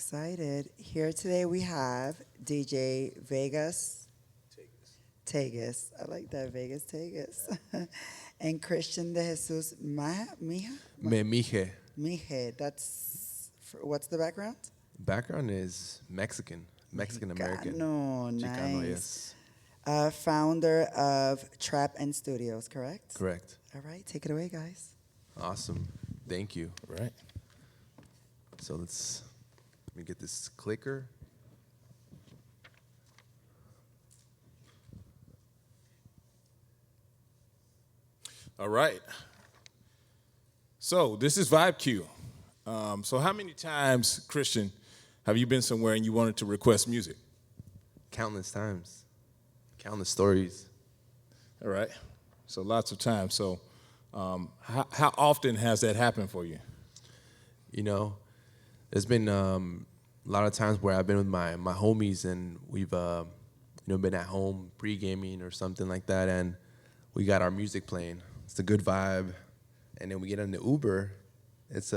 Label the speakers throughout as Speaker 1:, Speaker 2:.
Speaker 1: excited. Here today we have DJ Vegas. Tagus. I like that, Vegas Tagus. And Christian de Jesus Mija?
Speaker 2: Memije.
Speaker 1: Mije. What's the background?
Speaker 2: Background is Mexican American.
Speaker 1: No,
Speaker 2: Chicano,
Speaker 1: nice.
Speaker 2: yes.
Speaker 1: Founder of TRAPNSTUDIO, correct?
Speaker 2: Correct.
Speaker 1: All right, take it away, guys.
Speaker 2: Awesome. Thank you.
Speaker 3: Right.
Speaker 2: So let me get this clicker.
Speaker 3: All right. So this is Vibecue. So how many times, Christian, have you been somewhere and you wanted to request music?
Speaker 2: Countless times. Countless stories.
Speaker 3: All right. So lots of times. So how often has that happened for you?
Speaker 2: You know, there's been a lot of times where I've been with my homies and we've been at home pre-gaming or something like that, and we got our music playing. It's a good vibe, and then we get in the Uber. It's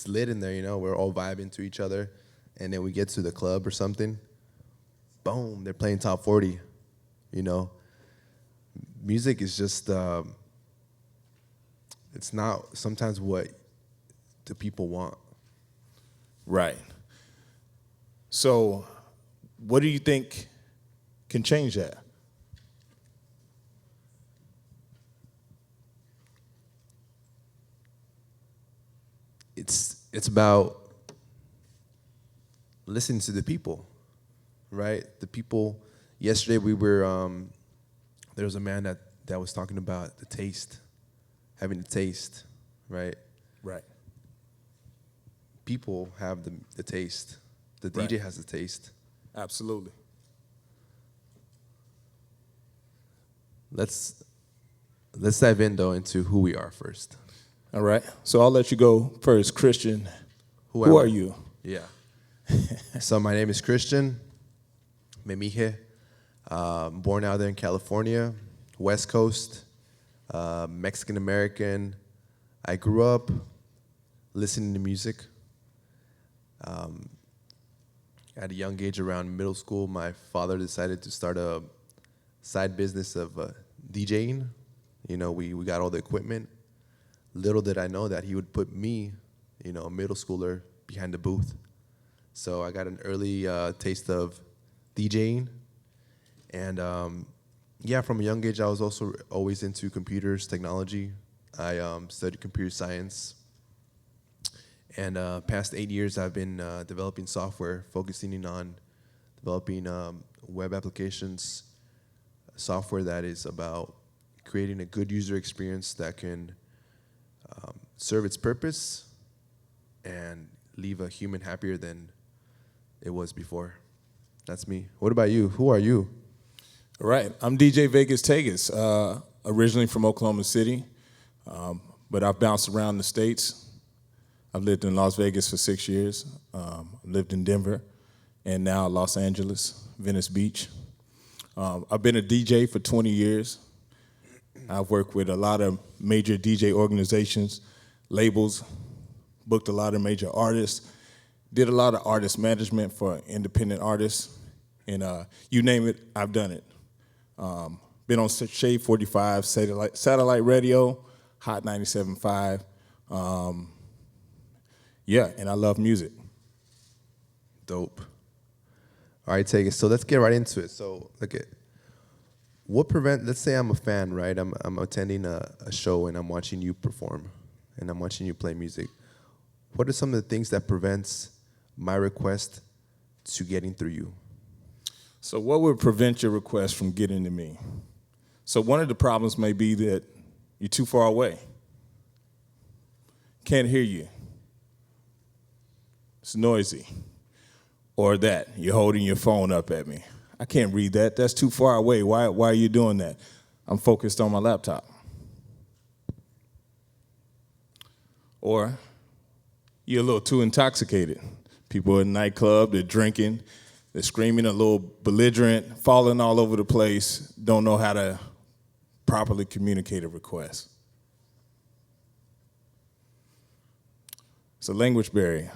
Speaker 2: lit in there, you know. We're all vibing to each other, and then we get to the club or something. Boom, they're playing top 40. You know, music is just it's not sometimes what the people want.
Speaker 3: Right. So what do you think can change that?
Speaker 2: It's about listening to the people, right? The people. Yesterday we were there was a man that was talking about the taste, having the taste, right?
Speaker 3: Right.
Speaker 2: People have the taste. The
Speaker 3: Right.
Speaker 2: DJ has the taste.
Speaker 3: Absolutely.
Speaker 2: Let's dive in though into who we are first.
Speaker 3: All right. So I'll let you go first, Christian. Who
Speaker 2: am
Speaker 3: are
Speaker 2: I?
Speaker 3: you?
Speaker 2: Yeah. So my name is Christian Memije. Born out there in California, West Coast, Mexican American. I grew up listening to music. At a young age, around middle school, my father decided to start a side business of DJing. You know, we got all the equipment. Little did I know that he would put me, you know, a middle schooler, behind the booth. So I got an early taste of DJing. And yeah, from a young age, I was also always into computers, technology. I studied computer science. And past 8 years, I've been developing software, focusing on developing web applications, software that is about creating a good user experience that can serve its purpose and leave a human happier than it was before. That's me. What about you? Who are you?
Speaker 3: All right. I'm DJ Vegas Tagus, originally from Oklahoma City, but I've bounced around the States. I've lived in Las Vegas for 6 years, lived in Denver, and now Los Angeles, Venice Beach. I've been a DJ for 20 years. I've worked with a lot of major DJ organizations, labels, booked a lot of major artists, did a lot of artist management for independent artists, and you name it, I've done it. Been on Shade 45, satellite radio, Hot 97.5. Yeah, and I love music.
Speaker 2: Dope. All right, take it. So let's get right into it. So let's say I'm a fan, right? I'm attending a show and I'm watching you perform and I'm watching you play music. What are some of the things that prevents my request to getting through you?
Speaker 3: So what would prevent your request from getting to me? So one of the problems may be that you're too far away. Can't hear you. It's noisy. Or that, you're holding your phone up at me. I can't read that. That's too far away. Why are you doing that? I'm focused on my laptop. Or you're a little too intoxicated. People in a nightclub, they're drinking, they're screaming, a little belligerent, falling all over the place, don't know how to properly communicate a request. It's a language barrier.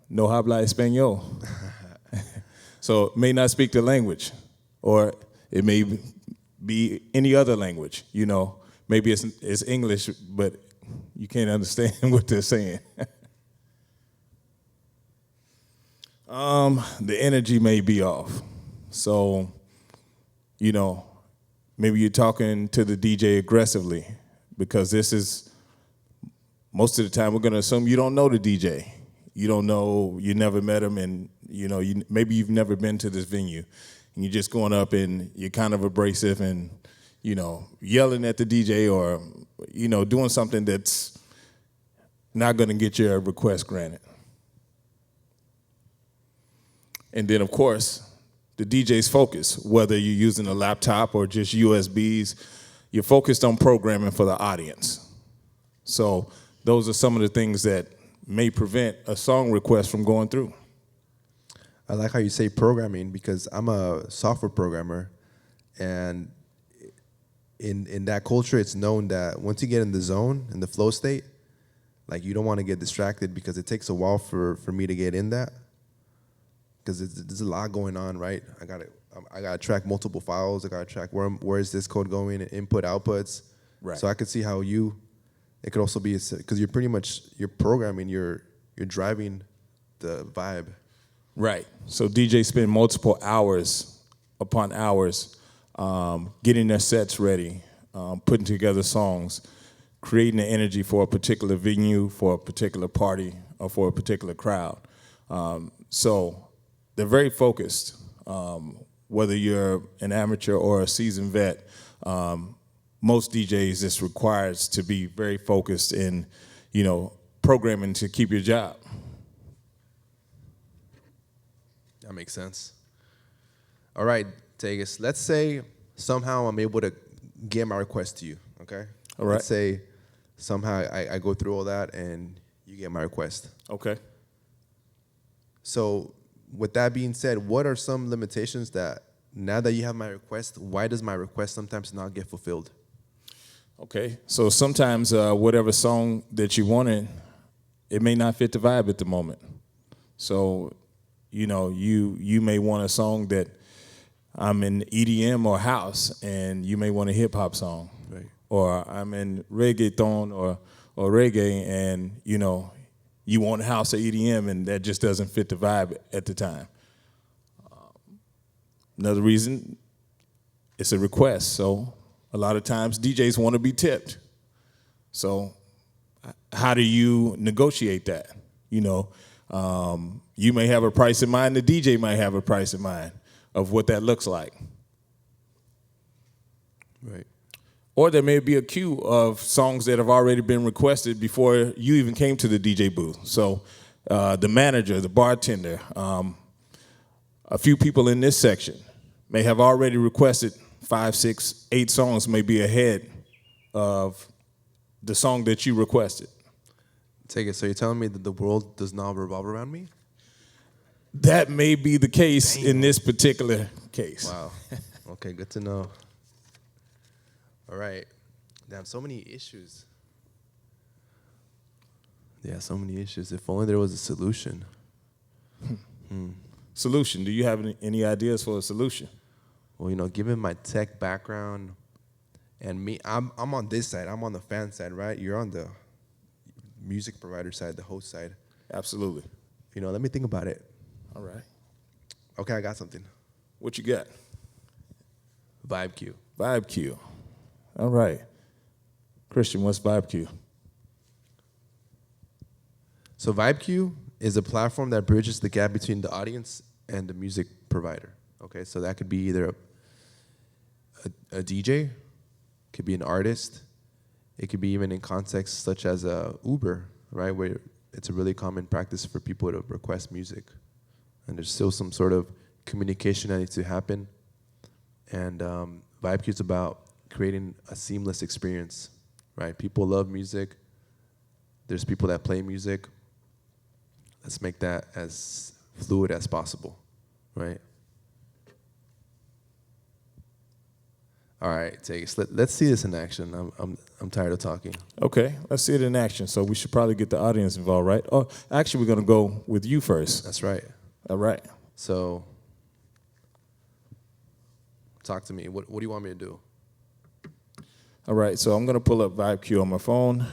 Speaker 3: no habla español. So it may not speak the language, or it may be any other language. Maybe it's English, but you can't understand what they're saying. The energy may be off. So, maybe you're talking to the DJ aggressively, because this is, most of the time we're going to assume you don't know the DJ. You don't know, you never met him, and maybe you've never been to this venue, and you're just going up and you're kind of abrasive and yelling at the DJ, or doing something that's not going to get your request granted. And then, of course, the DJ's focus, whether you're using a laptop or just USBs, you're focused on programming for the audience. So those are some of the things that may prevent a song request from going through.
Speaker 2: I like how you say programming, because I'm a software programmer, and in that culture, it's known that once you get in the zone, in the flow state, like, you don't want to get distracted, because it takes a while for me to get in that, because there's a lot going on, right? I gotta track multiple files. I gotta track where is this code going, input, outputs.
Speaker 3: Right.
Speaker 2: So I could see how it could also be, because you're programming, you're driving the vibe.
Speaker 3: Right. So DJs spend multiple hours upon hours getting their sets ready, putting together songs, creating the energy for a particular venue, for a particular party, or for a particular crowd. So they're very focused, whether you're an amateur or a seasoned vet. Most DJs, it's required to be very focused in, programming to keep your job.
Speaker 2: That makes sense. All right, Tagus, let's say somehow I'm able to get my request to you, okay?
Speaker 3: All right.
Speaker 2: Let's say somehow I go through all that and you get my request.
Speaker 3: Okay.
Speaker 2: So with that being said, what are some limitations that, now that you have my request, why does my request sometimes not get fulfilled?
Speaker 3: Okay. So sometimes whatever song that you wanted, it may not fit the vibe at the moment. So, you may want a song that I'm in EDM or house, and you may want a hip hop song.
Speaker 2: Right.
Speaker 3: Or I'm in reggaeton or reggae, and you want house or EDM, and that just doesn't fit the vibe at the time. Another reason, it's a request. So a lot of times DJs want to be tipped. So how do you negotiate that? You may have a price in mind, the DJ might have a price in mind of what that looks like.
Speaker 2: Right.
Speaker 3: Or there may be a queue of songs that have already been requested before you even came to the DJ booth. So the manager, the bartender, a few people in this section may have already requested 5, 6, 8 songs, may be ahead of the song that you requested.
Speaker 2: Take it. So you're telling me that the world does not revolve around me?
Speaker 3: That may be the case in this particular case.
Speaker 2: Wow. Okay, good to know. All right. Damn, so many issues. Yeah, so many issues. If only there was a solution.
Speaker 3: Solution. Do you have any ideas for a solution?
Speaker 2: Well, given my tech background and me, I'm on this side. I'm on the fan side, right? You're on the music provider side, the host side.
Speaker 3: Absolutely.
Speaker 2: Let me think about it.
Speaker 3: All right.
Speaker 2: Okay, I got something.
Speaker 3: What you got?
Speaker 2: Vibecue.
Speaker 3: Vibecue. All right. Christian, what's Vibecue?
Speaker 2: So Vibecue is a platform that bridges the gap between the audience and the music provider. Okay, so that could be either a DJ, could be an artist, it could be even in contexts such as Uber, right, where it's a really common practice for people to request music. And there's still some sort of communication that needs to happen. And Vibecue is about creating a seamless experience, right? People love music. There's people that play music. Let's make that as fluid as possible, right? All right, Tagus. Let's see this in action. I'm tired of talking.
Speaker 3: Okay, let's see it in action. So we should probably get the audience involved, right? Oh, actually, we're going to go with you first.
Speaker 2: That's right.
Speaker 3: All right.
Speaker 2: So, talk to me. What do you want me to do?
Speaker 3: All right, so I'm going to pull up Vibecue on my phone,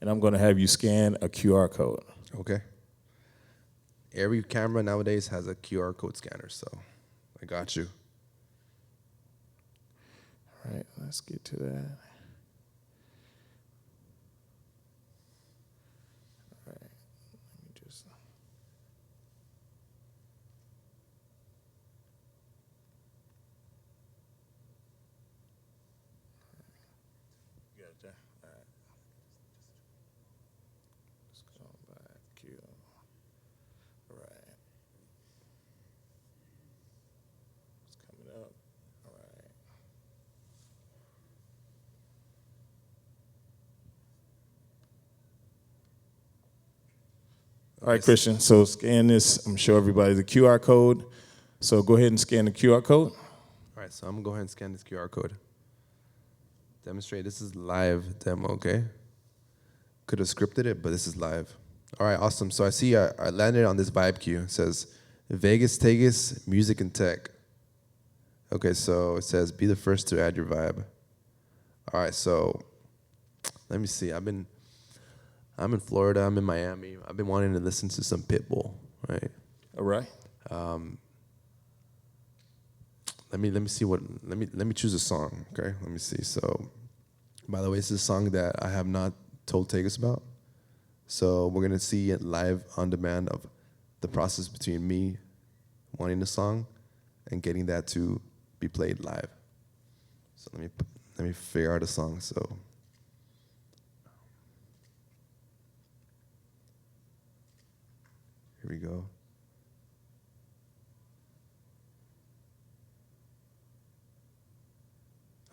Speaker 3: and I'm going to have you scan a QR code.
Speaker 2: Okay. Every camera nowadays has a QR code scanner, so I got you.
Speaker 3: All right, let's get to that. All right, let me just. You got it there? All right. Let's go back. Q. All right. It's coming up. All right. All right, Christian, so scan this. I'm going to show everybody the QR code. So go ahead and scan the QR code.
Speaker 2: All right, so I'm going to go ahead and scan this QR code. Demonstrate. This is live demo, okay? Could have scripted it, but this is live. All right, awesome. So I see I landed on this Vibecue. It says, Vegas, Tagus, music and tech. Okay, so it says, be the first to add your vibe. All right, so let me see. I'm in Florida. I'm in Miami. I've been wanting to listen to some Pitbull, right?
Speaker 3: All right.
Speaker 2: Let me see what let me choose a song, okay? Let me see. So, by the way, this is a song that I have not told Tagus about. So we're gonna see it live on demand of the process between me wanting the song and getting that to be played live. So let me figure out a song. So. Here we go.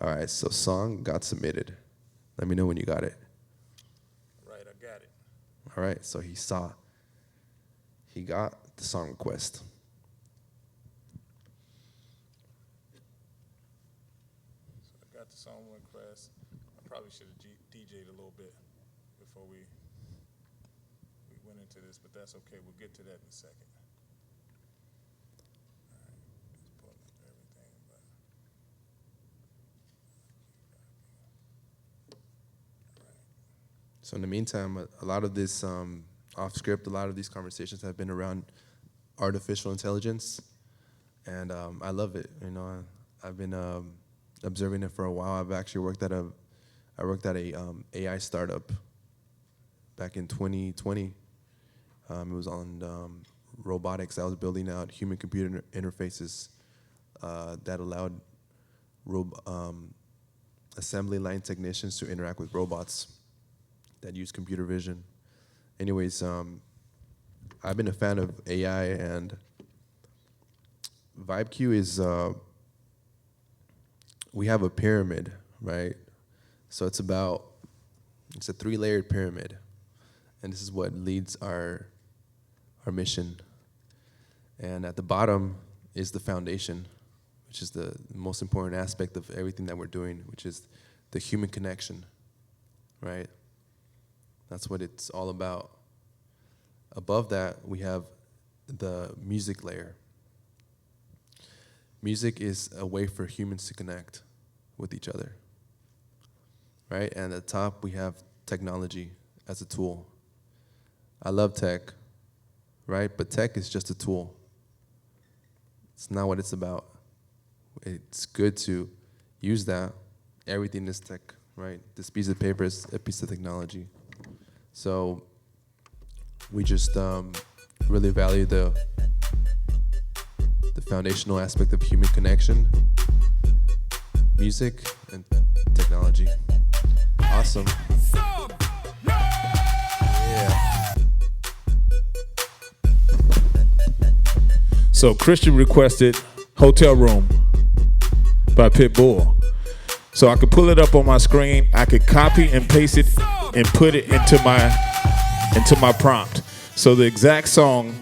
Speaker 2: All right, so song got submitted. Let me know when you got it.
Speaker 3: Right, I got it.
Speaker 2: All right, so he got the song request.
Speaker 3: So I got the song request. I probably should have DJ'd a little bit before we went into this, but that's okay. We'll get to that in a second. All right, just pulling up everything.
Speaker 2: So in the meantime, a lot of this off script, a lot of these conversations have been around artificial intelligence, and I love it. You know, I've been observing it for a while. I've actually worked at a AI startup back in 2020. It was on robotics. I was building out human-computer interfaces that allowed assembly line technicians to interact with robots that use computer vision. Anyways, I've been a fan of AI, and Vibecue is, we have a pyramid, right? So it's a 3-layered pyramid, and this is what leads our mission. And at the bottom is the foundation, which is the most important aspect of everything that we're doing, which is the human connection, right? That's what it's all about. Above that, we have the music layer. Music is a way for humans to connect with each other, right? And at the top, we have technology as a tool. I love tech, right? But tech is just a tool. It's not what it's about. It's good to use that. Everything is tech, right? This piece of paper is a piece of technology. So we just really value the foundational aspect of human connection, music, and technology. Awesome. Yeah.
Speaker 3: So Christian requested Hotel Room by Pitbull. So I could pull it up on my screen. I could copy and paste it and put it into my prompt. So the exact song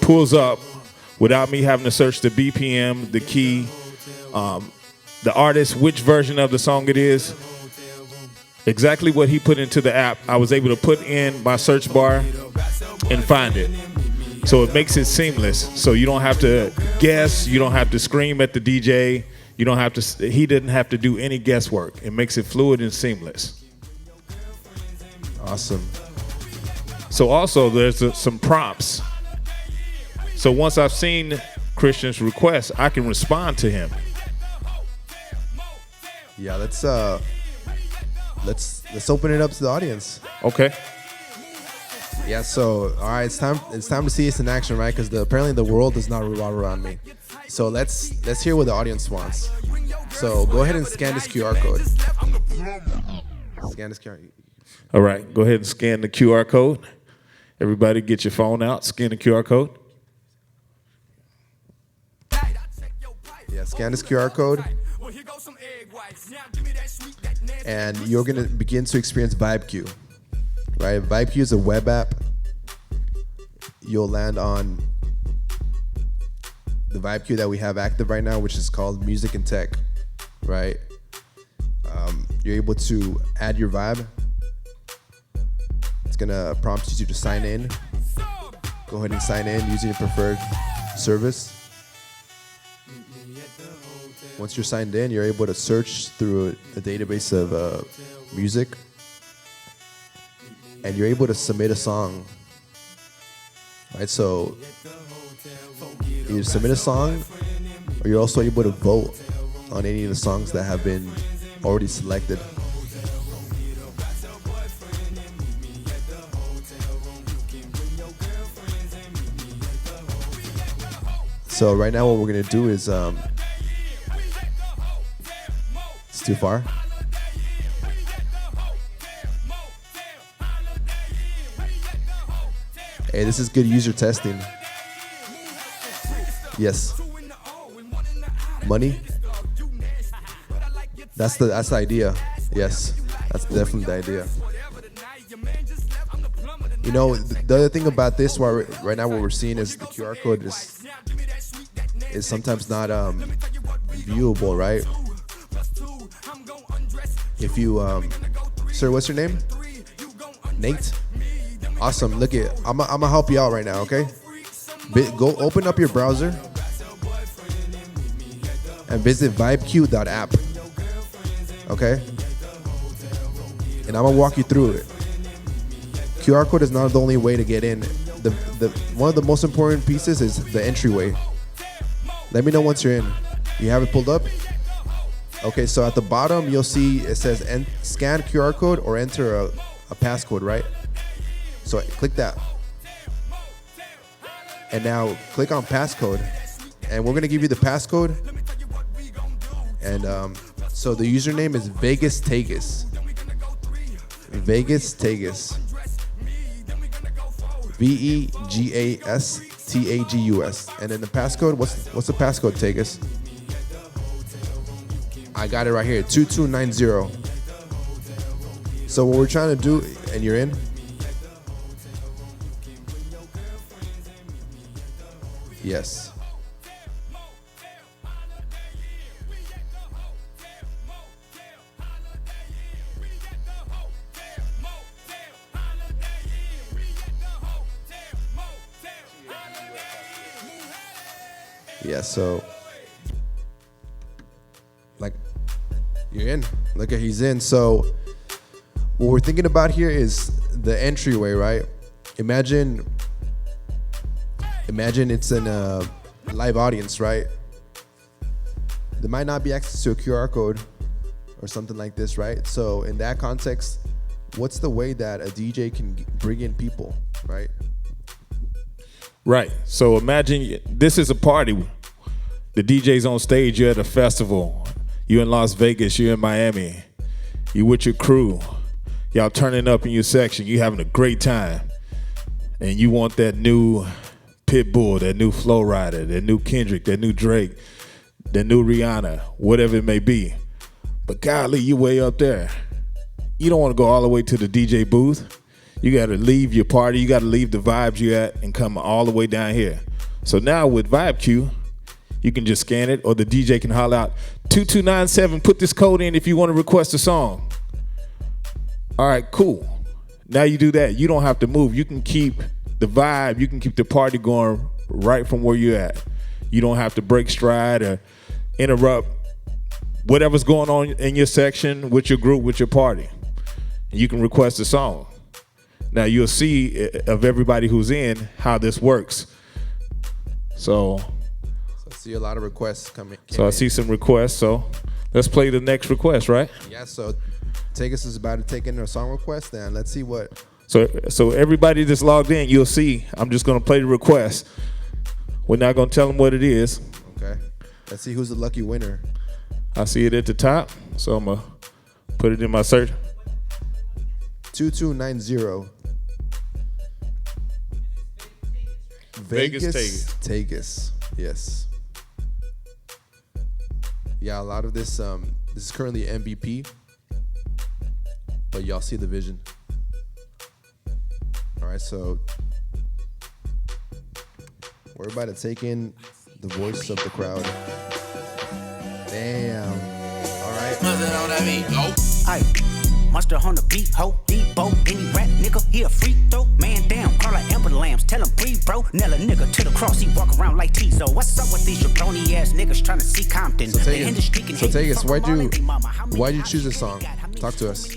Speaker 3: pulls up without me having to search the BPM, the key, the artist, which version of the song it is. Exactly what he put into the app, I was able to put in my search bar and find it. So it makes it seamless. So you don't have to guess, you don't have to scream at the DJ, you don't have to. He didn't have to do any guesswork. It makes it fluid and seamless.
Speaker 2: Awesome.
Speaker 3: So also there's some prompts. So once I've seen Christian's request, I can respond to him.
Speaker 2: Yeah, let's open it up to the audience.
Speaker 3: Okay.
Speaker 2: Yeah, so all right, it's time to see this in action, right? Because apparently the world does not revolve around me. So let's hear what the audience wants. So go ahead and scan this QR code. Scan this QR.
Speaker 3: All right, go ahead and scan the QR code. Everybody get your phone out, scan the QR code.
Speaker 2: Yeah, scan this QR code. And you're gonna begin to experience Vibecue. Right? Vibecue is a web app. You'll land on the Vibecue that we have active right now, which is called Music and Tech. Right? You're able to add your vibe. It's gonna prompt you to sign in. Go ahead and sign in using your preferred service. Once you're signed in, you're able to search through a database of music, and you're able to submit a song. Right, so you submit a song, or you're also able to vote on any of the songs that have been already selected. So right now, what we're gonna do is it's too far. Hey, this is good user testing. Yes. Money? That's the idea. Yes. That's definitely the idea. You know, the other thing about this right now what we're seeing is the QR code is sometimes not viewable, right? If you sir, what's your name? Nate? Awesome. Look it. I'm gonna help you out right now, okay? Go open up your browser and visit vibecue.app. Okay? And I'm gonna walk you through it. QR code is not the only way to get in. The one of the most important pieces is the entryway. Let me know once you're in. You have it pulled up? Okay, so at the bottom you'll see it says scan QR code or enter a passcode, right? So click that. And now click on passcode. And we're gonna give you the passcode. And so the username is Vegas Tagus. Vegas Tagus. VEGASTAGUS. And then the passcode, what's the passcode, Tagus? I got it right here, 2290. So what we're trying to do, and you're in? Yes. Yeah, so like you're in. Look at he's in. So what we're thinking about here is the entryway, right? Imagine it's in a live audience, right? There might not be access to a QR code or something like this, right? So in that context, what's the way that a DJ can bring in people, right?
Speaker 3: Right. So imagine this is a party. The DJ's on stage, you're at a festival. You're in Las Vegas, you're in Miami. You with your crew. Y'all turning up in your section. You having a great time. And you want that new Pitbull, that new Flow Rider, that new Kendrick, that new Drake, that new Rihanna, whatever it may be. But golly, you way up there. You don't want to go all the way to the DJ booth. You got to leave your party. You got to leave the vibes you're at and come all the way down here. So now with Vibecue, you can just scan it, or the DJ can holler out, 2297, put this code in if you want to request a song. All right, cool. Now you do that. You don't have to move. You can keep the vibe. You can keep the party going right from where you're at. You don't have to break stride or interrupt whatever's going on in your section, with your group, with your party. You can request a song. Now you'll see of everybody who's in how this works. So
Speaker 2: I see a lot of requests coming.
Speaker 3: So I see some requests. So let's play the next request, right?
Speaker 2: Yeah. So Tagus is about to take in a song request, and let's see what.
Speaker 3: So everybody that's logged in, you'll see. I'm just gonna play the request. We're not gonna tell them what it is.
Speaker 2: Okay. Let's see who's the lucky winner.
Speaker 3: I see it at the top, so I'm gonna put it in my search.
Speaker 2: 2290.
Speaker 3: Vegas
Speaker 2: Tagus. Yes. Yeah, a lot of this this is currently MVP. But y'all see the vision. All right, so we're about to take in the voice of the crowd. Damn. All right.
Speaker 4: Aye, monster on the beat, ho, Debo, any rap nigga, he a freak throw, man down, call her Amber Lambs, tell him breathe, bro, nail a nigga to the cross, he walk around like Tizo. What's up with these jabroni ass niggas trying to see Compton?
Speaker 2: So Tagus, why'd you choose this song? Talk to us.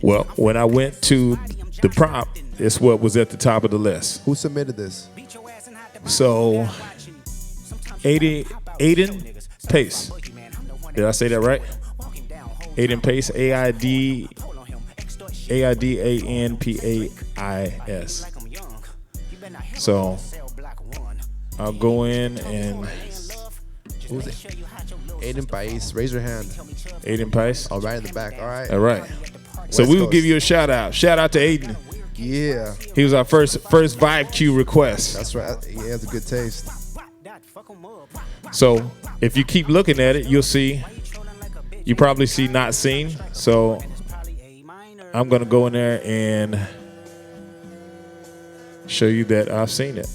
Speaker 3: Well, when I went to the prompt, it's what was at the top of the list.
Speaker 2: Who submitted this?
Speaker 3: So, Aiden Pace. Did I say that right? Aiden Pace, AIDANPAIS. So, I'll go in and.
Speaker 2: Who's it? Aiden Pace. Raise your hand.
Speaker 3: Aiden Pace.
Speaker 2: All right, in the back. All right.
Speaker 3: All right. So we will give you a shout out. Shout out to Aiden.
Speaker 2: Yeah.
Speaker 3: He was our first Vibecue request.
Speaker 2: That's right. He has a good taste.
Speaker 3: So if you keep looking at it, you'll see. You probably see not seen. So I'm gonna go in there and show you that I've seen it.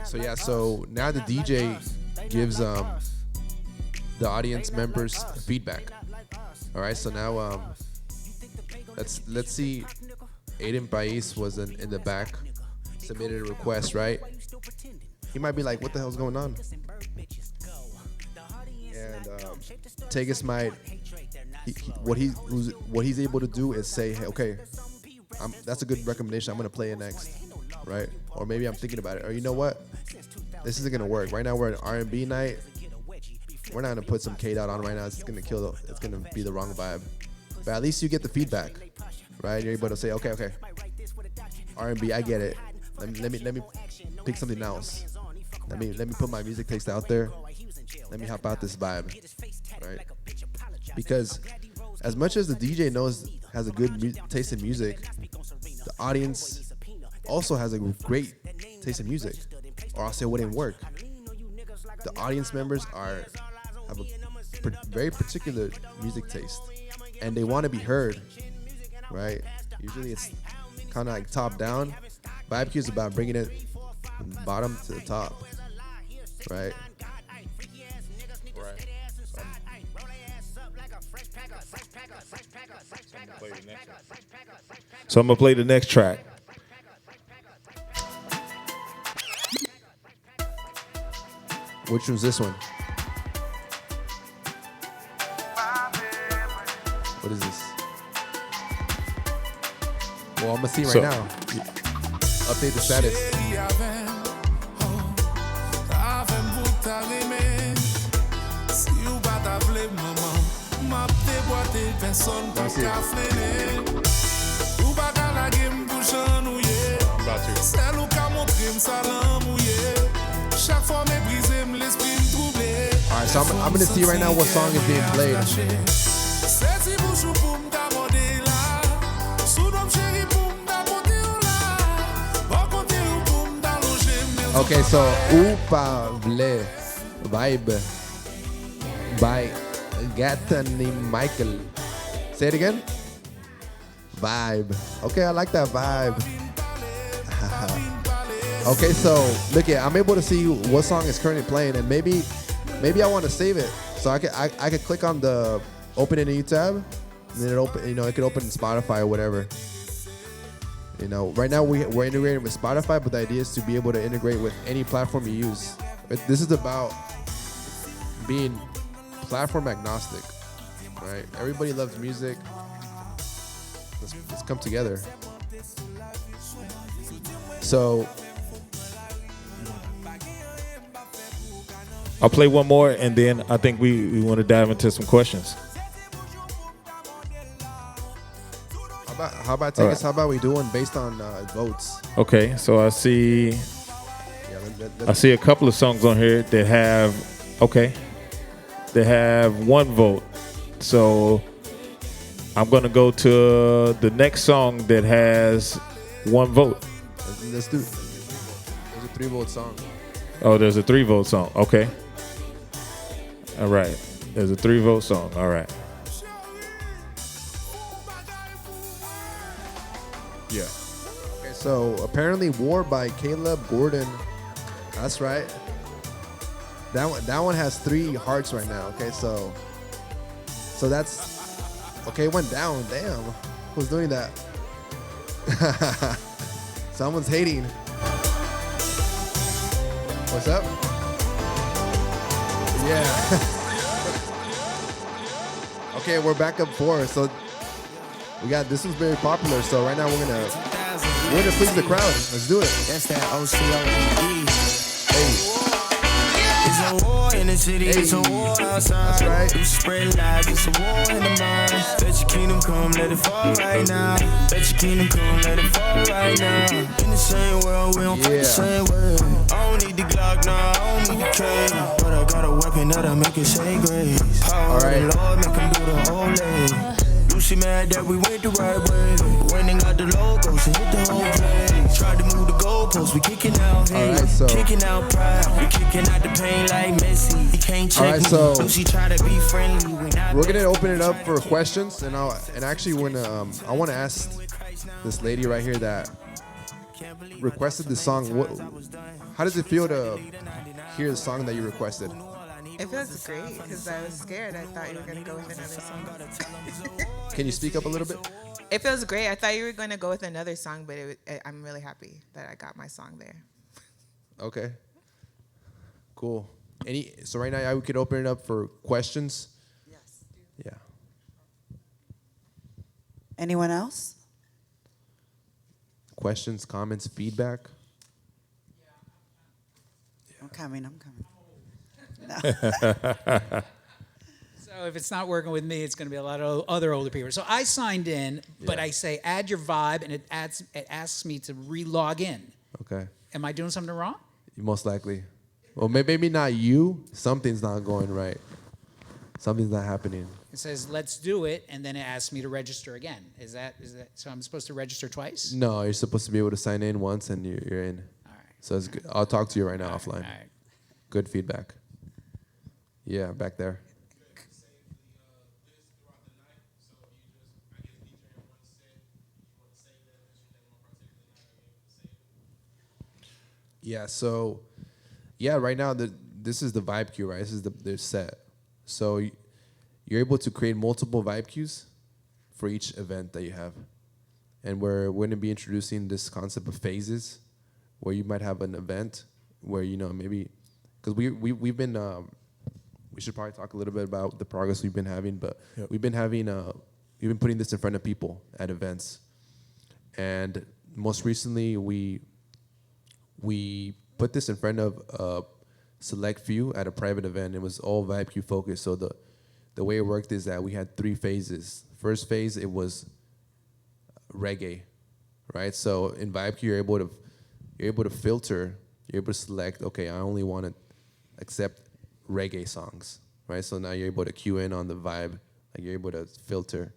Speaker 2: So yeah. So now the DJ gives the audience members feedback. All right. So now let's see. Aiden País was in the back, submitted a request, right? He might be like, "What the hell's going on?" And Tagus might. What he's able to do is say, "Hey, okay, that's a good recommendation. I'm gonna play it next, right?" Or maybe I'm thinking about it. Or you know what? This isn't gonna work. Right now we're at R&B night. We're not gonna put some K-Dot on right now. It's gonna kill. It's gonna be the wrong vibe. But at least you get the feedback, right? You're able to say, okay, R&B, I get it. Let me pick something else. Let me put my music taste out there. Let me hop out this vibe, right? Because as much as the DJ has a good taste in music, the audience also has a great taste in music, or else it wouldn't work. The audience members have a very particular music taste, and they want to be heard, right? Usually it's kind of like top down. Vibecue is about bringing it from the bottom to the top, right?
Speaker 3: So I'm gonna play the next track.
Speaker 2: Which one's this one? What is this? Well, I'm gonna see right now. Update the status. Alright, so I'm gonna see right now what song is being played. Okay, so Upa Vle Vibe by Gattani Michael. Say it again. Vibe. Okay, I like that vibe. Okay, so look at, I'm able to see what song is currently playing, and maybe I want to save it So I could click on the open in a new tab, and then it could open in Spotify or whatever. Right now we're integrated with Spotify, but the idea is to be able to integrate with any platform you use. This is about being platform agnostic, right? Everybody loves music. Let's come together. So
Speaker 3: I'll play one more, and then I think we want to dive into some questions.
Speaker 2: how about take us? How about we do one based on votes?
Speaker 3: Okay, so I see a couple of songs on here that have one vote. So I'm gonna go to the next song that has one vote.
Speaker 2: Let's do. There's a 3-vote song.
Speaker 3: Oh, there's a 3-vote song. Okay. All right. There's a 3-vote song. All right.
Speaker 2: Yeah. Okay, so apparently War by Caleb Gordon. That's right. That one has 3 hearts right now. Okay, so that's okay, it went down. Damn. Who's doing that? Someone's hating. What's up? Yeah. Okay, we're back up 4. So this was very popular. So right now we're gonna please the crowd. Let's do it.
Speaker 5: That's that OCOE.
Speaker 2: Hey.
Speaker 5: It's a war in the city, it's a war outside.
Speaker 2: That's right.
Speaker 5: You spread lies, it's a war in the mind. Let your kingdom come, let it fall right now. Let your kingdom come, let it fall right now. In the same world, we don't fight the same way. I don't need the Glock, nah, I don't need the K. But I got a weapon that'll make it say grace. Power of the Lord, make him do the whole day. She mad that we went the right way. When they got the logos, and hit the whole play. Tried to move the goalposts, we kicking out hate.
Speaker 2: Right, so
Speaker 5: Kicking out pride, we kicking out the pain like Messi. He can't check
Speaker 2: right,
Speaker 5: me.
Speaker 2: so
Speaker 5: Lucy try to be friendly.
Speaker 2: We're gonna open it up for questions, and actually when I want to ask this lady right here that requested this song, how does it feel to hear the song that you requested?
Speaker 6: It feels great because I was scared. I thought you were going to go with another song.
Speaker 2: Can you speak up a little bit?
Speaker 6: It feels great. I thought you were going to go with another song, but I'm really happy that I got my song there.
Speaker 2: Okay. Cool. So right now we could open it up for questions.
Speaker 1: Yes.
Speaker 2: Yeah.
Speaker 1: Anyone else?
Speaker 2: Questions, comments, feedback.
Speaker 1: I'm coming.
Speaker 7: So if it's not working with me, it's going to be a lot of other older people. So I signed in, but I say add your vibe, and it asks me to re-log in.
Speaker 2: Okay.
Speaker 7: Am I doing something wrong?
Speaker 2: Most likely. Well, maybe not you. Something's not going right. Something's not happening.
Speaker 7: It says let's do it, and then it asks me to register again. Is that so? I'm supposed to register twice?
Speaker 2: No, you're supposed to be able to sign in once, and you're in.
Speaker 7: All right.
Speaker 2: So it's good. I'll talk to you right now offline.
Speaker 7: All right.
Speaker 2: Good feedback. Yeah, back there. Yeah, so right now this is the Vibecue, right? This is the set. So you're able to create multiple Vibecues for each event that you have. And we're going to be introducing this concept of phases, where you might have an event where, maybe, because we've been, we should probably talk a little bit about the progress we've been having, but we've been putting this in front of people at events. And most recently, we put this in front of a select few at a private event. It was all Vibecue focused. So the way it worked is that we had 3 phases. First phase, it was reggae, right? So in Vibecue, you're able to filter. You're able to select. Okay, I only want to accept reggae songs, right? So now you're able to cue in on the vibe. Like you're able to filter.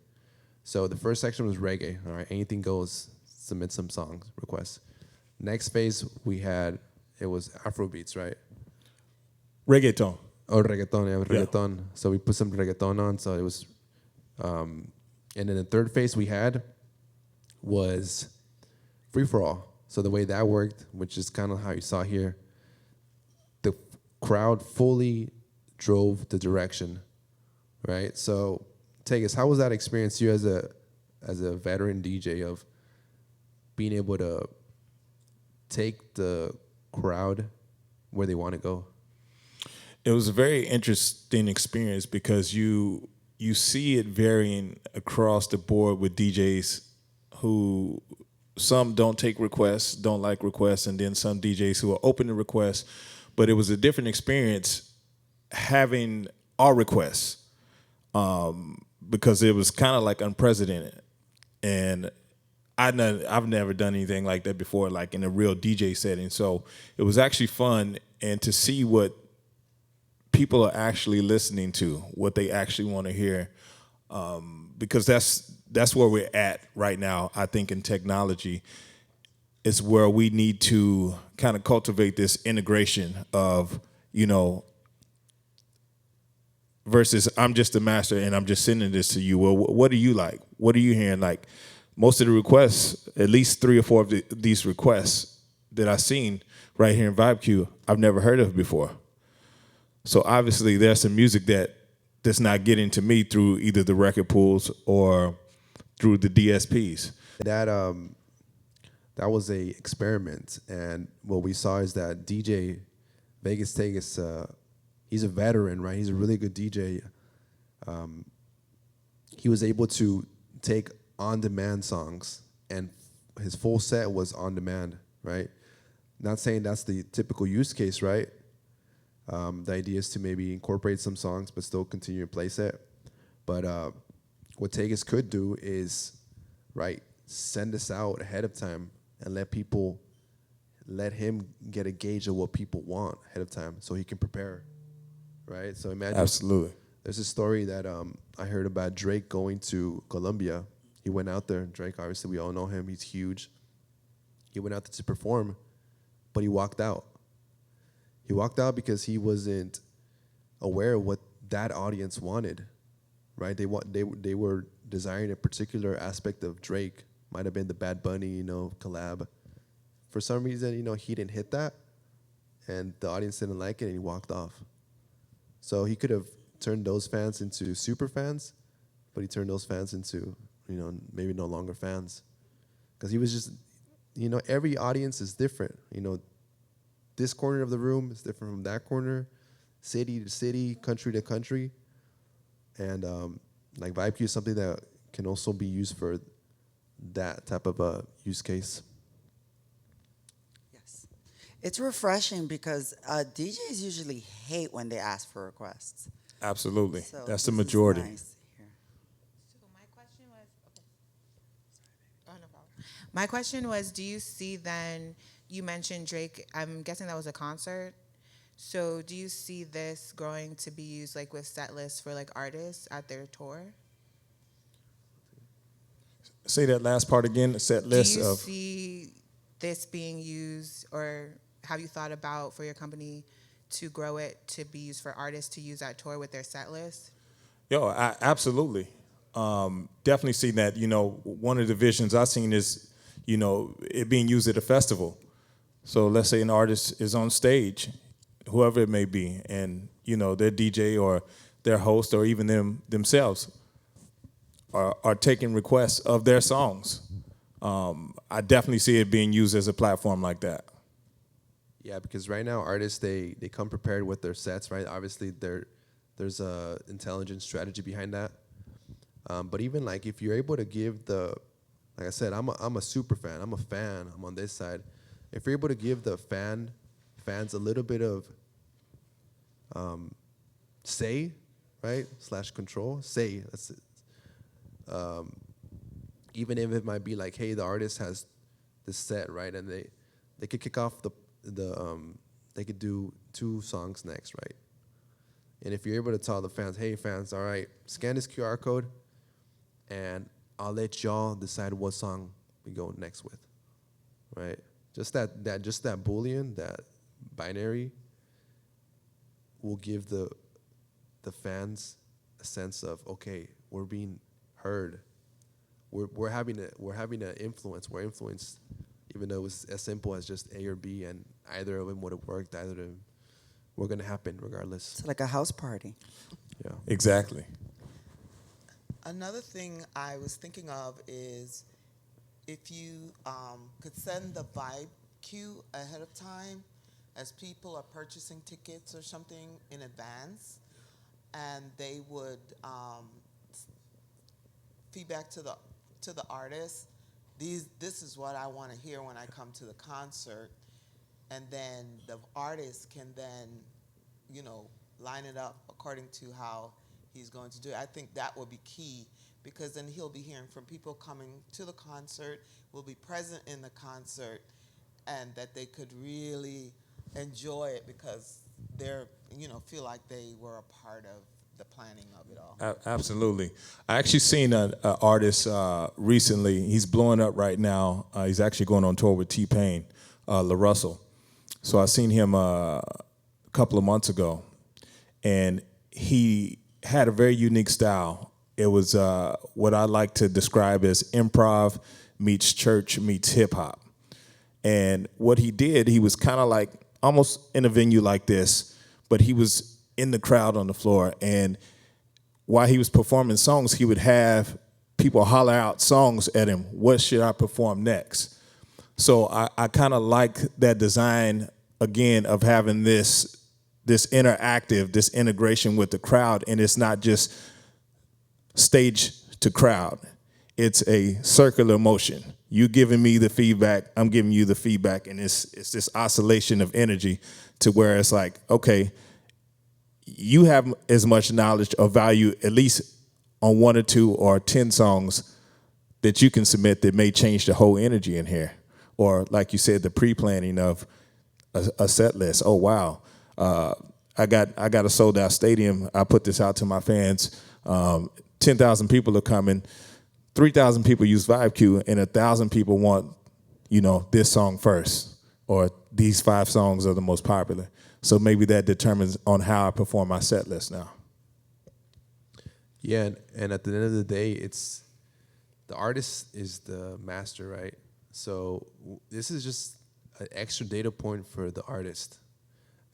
Speaker 2: So the first section was reggae. All right, anything goes. Submit some songs requests. Next phase it was Afrobeats, right?
Speaker 3: Reggaeton.
Speaker 2: Oh, reggaeton. Yeah. So we put some reggaeton on. So it was, and then the third phase we had was free for all. So the way that worked, which is kind of how you saw here, the crowd fully drove the direction, right? So, Tagus, how was that experience you as a veteran DJ of being able to take the crowd where they want to go?
Speaker 3: It was a very interesting experience because you see it varying across the board with DJs who some don't take requests, don't like requests, and then some DJs who are open to requests. But it was a different experience having our requests because it was kind of like unprecedented. And I've never done anything like that before, like in a real DJ setting. So it was actually fun, and to see what people are actually listening to, what they actually want to hear, because that's where we're at right now. I think in technology, it's where we need to kind of cultivate this integration of, versus I'm just a master and I'm just sending this to you. Well, what do you like? What are you hearing? Like most of the requests, at least 3 or 4 of these requests that I've seen right here in Vibecue, I've never heard of before. So obviously there's some music that's not getting to me through either the record pools or through the DSPs.
Speaker 2: That was a experiment, and what we saw is that DJ Vegas Tagus, he's a veteran, right? He's a really good DJ. He was able to take on-demand songs, and his full set was on-demand, right? Not saying that's the typical use case, right? The idea is to maybe incorporate some songs but still continue to play set. But what Tagus could do is, right, send us out ahead of time and let him get a gauge of what people want ahead of time so he can prepare, right? So imagine.
Speaker 3: Absolutely.
Speaker 2: There's a story that I heard about Drake going to Colombia. He went out there. Drake, obviously, we all know him. He's huge. He went out there to perform, but he walked out. He walked out because he wasn't aware of what that audience wanted, right? They were desiring a particular aspect of Drake. Might have been the Bad Bunny, collab. For some reason, he didn't hit that, and the audience didn't like it, and he walked off. So he could have turned those fans into super fans, but he turned those fans into, maybe no longer fans, because he was just, every audience is different. This corner of the room is different from that corner, city to city, country to country. And like Vibecue is something that can also be used for that type of a use case.
Speaker 1: Yes. It's refreshing because DJs usually hate when they ask for requests.
Speaker 3: Absolutely.
Speaker 1: So
Speaker 3: That's the
Speaker 1: this is
Speaker 3: majority.
Speaker 1: nice here.
Speaker 6: So my question was, okay. Oh, no problem. My question was, do you see then, you mentioned Drake, I'm guessing that was a concert. So do you see this growing to be used like with set lists for like artists at their tour?
Speaker 3: Say that last part again, set list
Speaker 6: Do you
Speaker 3: of.
Speaker 6: see this being used, or have you thought about for your company to grow it to be used for artists to use at tour with their set list?
Speaker 3: Absolutely. Definitely see that. One of the visions I've seen is, it being used at a festival. So let's say an artist is on stage, whoever it may be, and their DJ or their host or even themselves are taking requests of their songs. I definitely see it being used as a platform like that.
Speaker 2: Yeah, because right now artists, they come prepared with their sets, right? Obviously, there's a intelligent strategy behind that. But even like if you're able to give like I said, I'm a super fan. I'm a fan. I'm on this side. If you're able to give the fans a little bit of say, right, / control, say, that's it. Even if it might be like, hey, the artist has this set, right, and they could kick off they could do 2 songs next, right? And if you're able to tell the fans, hey, fans, all right, scan this QR code, and I'll let y'all decide what song we go next with, right? Just that Boolean, that binary, will give the fans a sense of, okay, we're being heard. We're having an influence. We're influenced, even though it was as simple as just A or B, and either of them would have worked. Either of them we're gonna happen regardless.
Speaker 1: It's like a house party.
Speaker 2: Yeah.
Speaker 3: Exactly.
Speaker 8: Another thing I was thinking of is if you could send the Vibecue ahead of time as people are purchasing tickets or something in advance, and they would feedback to the artist, this is what I want to hear when I come to the concert, and then the artist can then, line it up according to how he's going to do it. I think that will be key, because then he'll be hearing from people coming to the concert, will be present in the concert, and that they could really enjoy it because they're, feel like they were a part of the planning of it all.
Speaker 3: Absolutely. I actually seen an artist recently. He's blowing up right now. He's actually going on tour with T-Pain, La Russell. So I seen him a couple of months ago, and he had a very unique style. It was what I like to describe as improv meets church meets hip hop. And what he did, he was kind of like almost in a venue like this, but he was in the crowd on the floor. And while he was performing songs, he would have people holler out songs at him. What should I perform next? So I kind of like that design, again, of having this interactive, this integration with the crowd. And it's not just stage to crowd. It's a circular motion. You giving me the feedback, I'm giving you the feedback, and it's this oscillation of energy to where it's like, okay, you have as much knowledge or value, at least on 1 or 2 or 10 songs that you can submit that may change the whole energy in here. Or like you said, the pre-planning of a set list. Oh, wow. I got a sold out stadium. I put this out to my fans. 10,000 people are coming. 3,000 people use Vibecue, and 1,000 people want, this song first, or these 5 songs are the most popular. So maybe that determines on how I perform my set list now.
Speaker 2: Yeah, and at the end of the day, it's the artist is the master, right? So this is just an extra data point for the artist.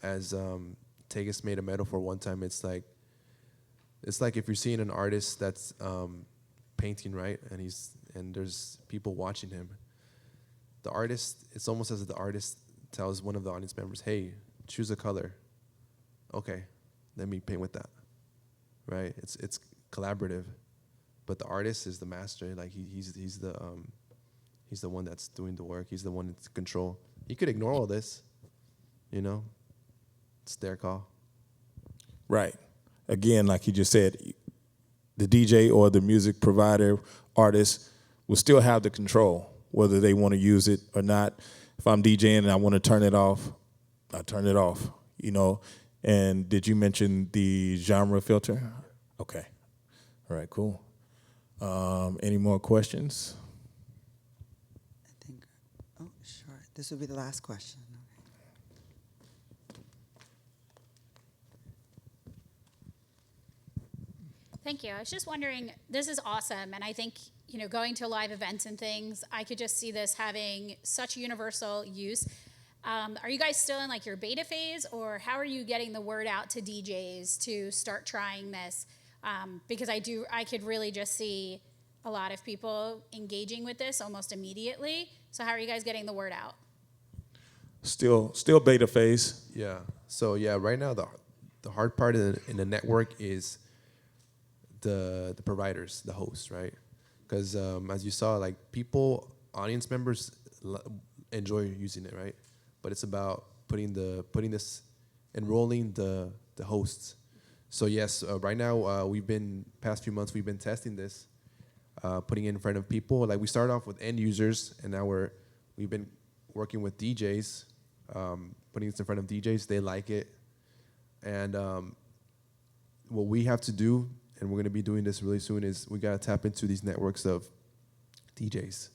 Speaker 2: As Tagus made a metaphor one time, it's like if you're seeing an artist that's painting, right, and there's people watching him. The artist, it's almost as if the artist tells one of the audience members, "Hey, choose a color." Okay, let me paint with that. Right? It's collaborative, but the artist is the master. Like he's the one that's doing the work. He's the one that's in control. He could ignore all this, It's their call.
Speaker 3: Right. Again, like you just said, the DJ or the music provider, artist, will still have the control, whether they want to use it or not. If I'm DJing and I want to turn it off, I turn it off, And did you mention the genre filter? Okay. All right, cool. Any more questions?
Speaker 1: I think, sure. This will be the last question.
Speaker 9: Thank you. I was just wondering, this is awesome, and I think, going to live events and things, I could just see this having such universal use. Are you guys still in your beta phase, or how are you getting the word out to DJs to start trying this? Because I could really just see a lot of people engaging with this almost immediately. So how are you guys getting the word out?
Speaker 3: Still beta phase.
Speaker 2: Yeah. So right now the hard part in the network is the providers, the hosts, right? Because as you saw, audience members enjoy using it, right? But it's about enrolling the hosts. So yes, right now past few months we've been testing this, putting it in front of people. Like we started off with end users, and now we've been working with DJs, putting this in front of DJs. They like it, and what we have to do, and we're going to be doing this really soon, is we got to tap into these networks of DJs,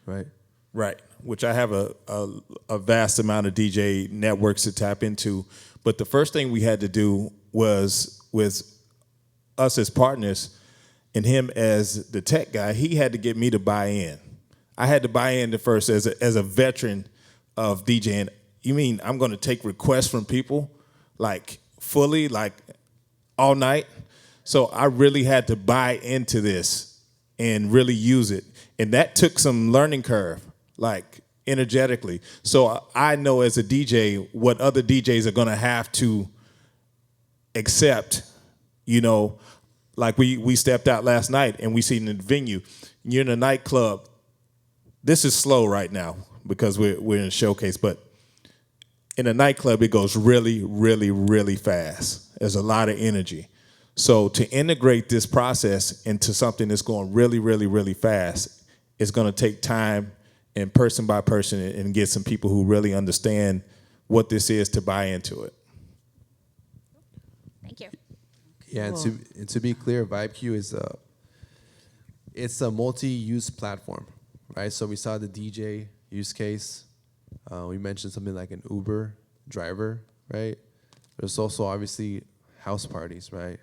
Speaker 2: right?
Speaker 3: Right, which I have a vast amount of DJ networks to tap into. But the first thing we had to do was, with us as partners and him as the tech guy, he had to get me to buy in. I had to buy in the first as a veteran of DJing. You mean I'm going to take requests from people? like fully, like all night. So I really had to buy into this and really use it. And that took some learning curve, like energetically. So I know as a DJ what other DJs are gonna have to accept, you know, like we stepped out last night and we seen in the venue, you're in a nightclub. This is slow right now because we're in a showcase, but in a nightclub, it goes really, really, really fast. There's a lot of energy. So to integrate this process into something that's going really, really, really fast, it's going to take time and person by person and get some people who really understand what this is to buy into it.
Speaker 9: Thank you.
Speaker 2: Yeah, and to be clear, Vibecue is it's a multi-use platform, right? So we saw the DJ use case. We mentioned something like an Uber driver, right? There's also obviously house parties, right?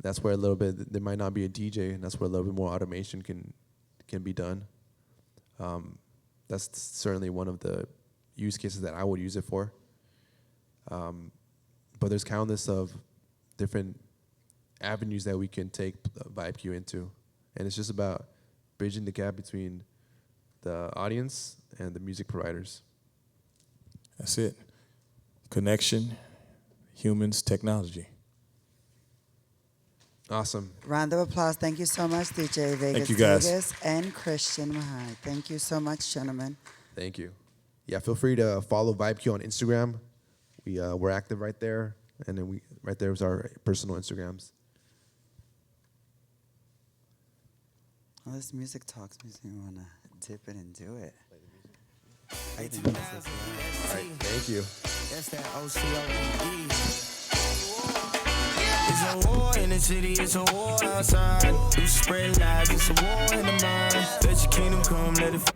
Speaker 2: That's where a little bit there might not be a DJ, and that's where a little bit more automation can be done. That's certainly one of the use cases that I would use it for. But there's countless of different avenues that we can take Vibecue into, and it's just about bridging the gap between the audience and the music providers.
Speaker 3: That's it. Connection, humans, technology.
Speaker 2: Awesome.
Speaker 1: Round of applause. Thank you so much, DJ Vegas
Speaker 3: Thank you, guys.
Speaker 1: Tagus and Christian Mahai. Thank you so much, gentlemen.
Speaker 2: Thank you. Yeah, feel free to follow Vibecue on Instagram. We're active right there, and then right there is our personal Instagrams.
Speaker 1: Well, this music talks makes me want to dip it and do it. I think this is
Speaker 2: All right, thank you.
Speaker 5: That's that OCOED. It's a war in the city, it's a war outside. You spread lies, it's a war in the mind. Let your kingdom come, let it